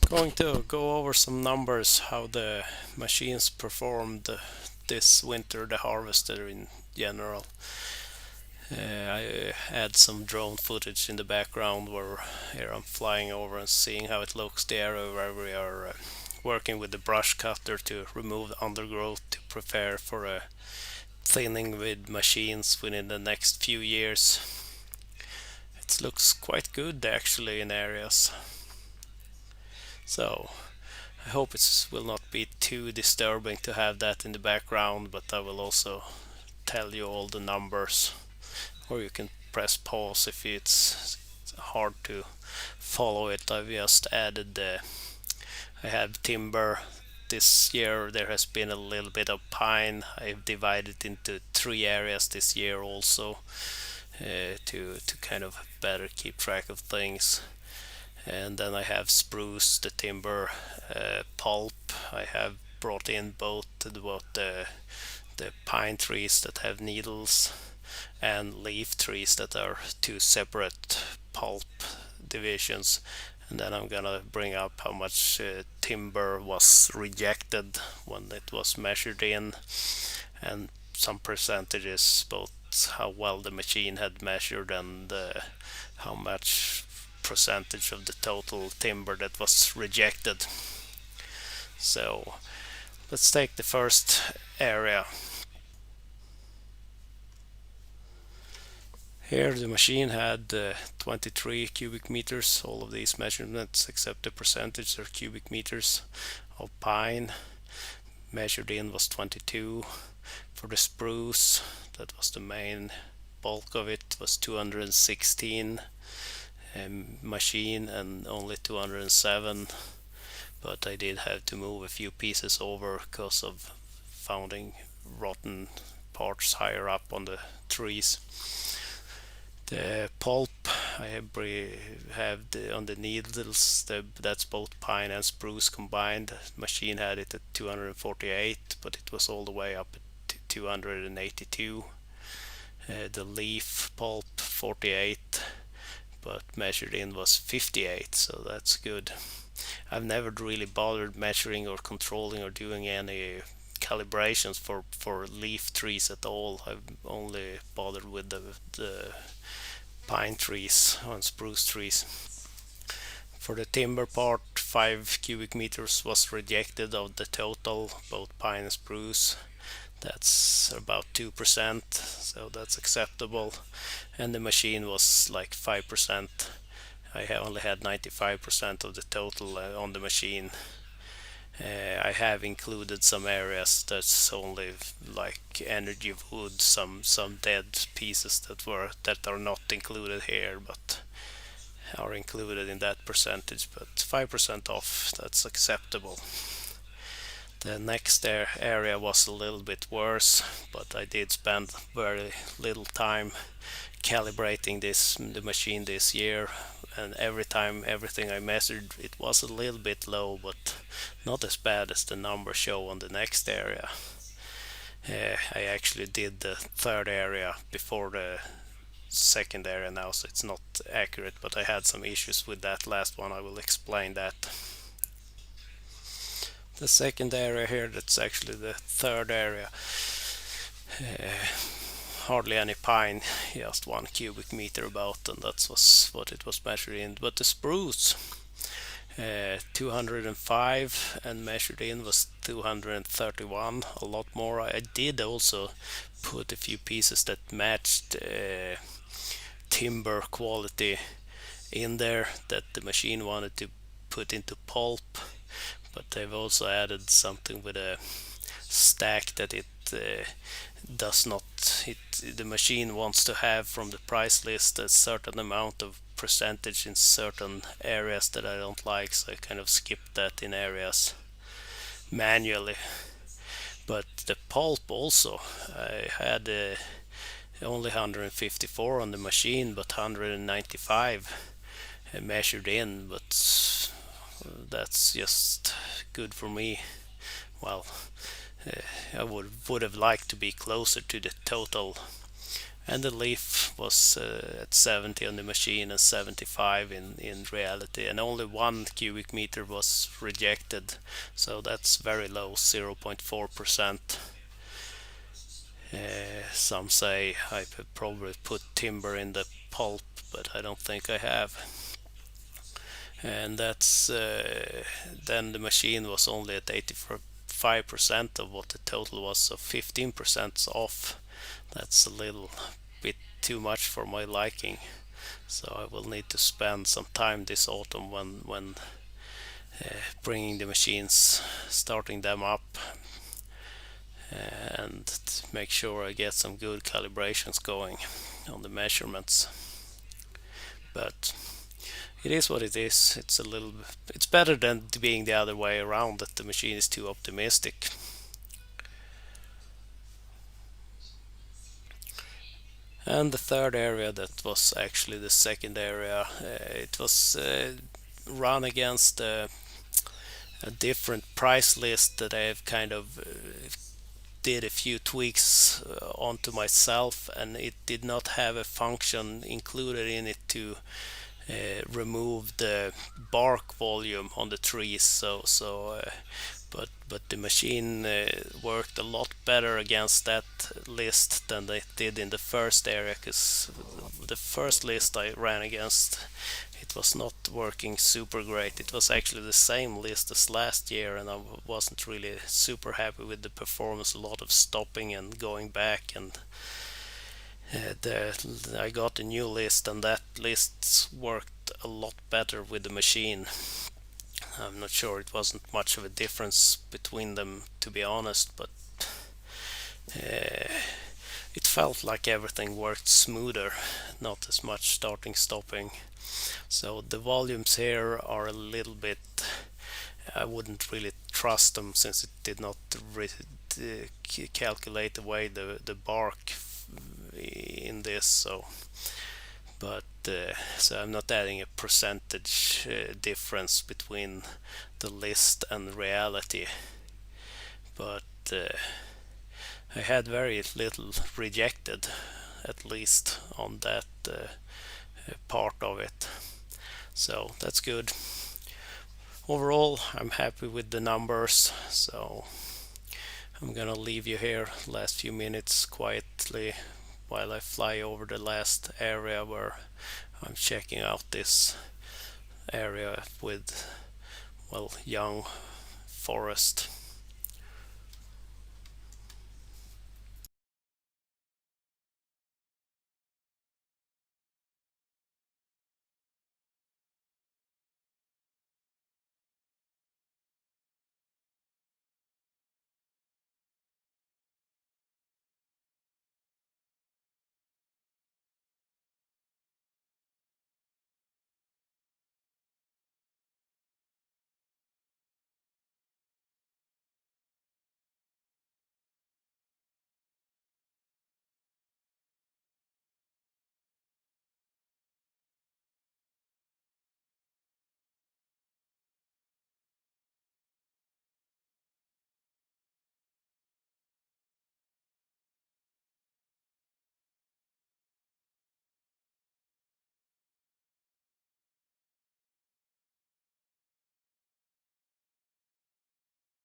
Going to go over some numbers how the machines performed this winter, the harvester in general. I had some drone footage in the background where here I'm flying over and seeing how it looks the area where we are working with the brush cutter to remove the undergrowth to prepare for a thinning with machines within the next few years. It looks quite good actually in areas. So I hope it will not be too disturbing to have that in the background, but I will also tell you all the numbers, or you can press pause if it's hard to follow it. I've just added I have timber. This year there has been a little bit of pine. I've divided into three areas this year also to kind of better keep track of things. And then I have spruce, the timber, pulp. I have brought in both the pine trees that have needles and leaf trees that are two separate pulp divisions. And then I'm gonna bring up how much timber was rejected when it was measured in, and some percentages, both how well the machine had measured and how much percentage of the total timber that was rejected. So let's take the first area. Here the machine had 23 cubic meters. All of these measurements except the percentage are cubic meters of pine. Measured in was 22. For the spruce, that was the main bulk of it, was 216 machine and only 207, but I did have to move a few pieces over because of finding rotten parts higher up on the trees. The pulp I have on the needles, that's both pine and spruce combined. The machine had it at 248, but it was all the way up to 282. The leaf pulp 48, but measured in was 58, so that's good. I've never really bothered measuring or controlling or doing any calibrations for leaf trees at all. I've only bothered with the pine trees and spruce trees. For the timber part, 5 cubic meters was rejected of the total, both pine and spruce. That's about 2%, so that's acceptable. And the machine was like 5%. I only had 95% of the total on the machine. I have included some areas that's only like energy wood, some dead pieces that are not included here, but are included in that percentage. But 5% off, that's acceptable. The next area was a little bit worse, but I did spend very little time calibrating the machine this year, and every time everything I measured it was a little bit low, but not as bad as the numbers show on the next area. I actually did the third area before the second area now, so it's not accurate, but I had some issues with that last one. I will explain that. The second area here, that's actually the third area. Hardly any pine, just 1 cubic meter about, and that was what it was measured in. But the spruce, 205, and measured in was 231, a lot more. I did also put a few pieces that matched timber quality in there that the machine wanted to put into pulp, but they've also added something with a stack that it does not, the machine wants to have from the price list a certain amount of percentage in certain areas that I don't like, so I kind of skipped that in areas manually. But the pulp also, I had only 154 on the machine, but 195 measured in, but that's just good for me. Well, I would have liked to be closer to the total and the leaf was at 70 on the machine and 75 in reality, and only 1 cubic meter was rejected, so that's very low, 0.4%. Some say I could probably put timber in the pulp, but I don't think I have. And that's then the machine was only at 85% of what the total was, so 15% off. That's a little bit too much for my liking. So I will need to spend some time this autumn when bringing the machines, starting them up, and make sure I get some good calibrations going on the measurements. But it is what it is. It's better than being the other way around, that the machine is too optimistic. And the third area, that was actually the second area, it was run against a different price list that I've kind of did a few tweaks onto myself, and it did not have a function included in it to remove the bark volume on the trees. But the machine worked a lot better against that list than they did in the first area, because the first list I ran against, it was not working super great. It was actually the same list as last year, and I wasn't really super happy with the performance. A lot of stopping and going back, and I got a new list, and that list worked a lot better with the machine. I'm not sure, it wasn't much of a difference between them, to be honest, but uh, it felt like everything worked smoother, not as much starting stopping. So the volumes here are a little bit, I wouldn't really trust them, since it did not calculate away the bark in this. So I'm not adding a percentage difference between the list and reality, but I had very little rejected, at least on that part of it, so that's good. Overall, I'm happy with the numbers, so I'm gonna leave you here last few minutes quietly while I fly over the last area where I'm checking out this area with, well, young forest.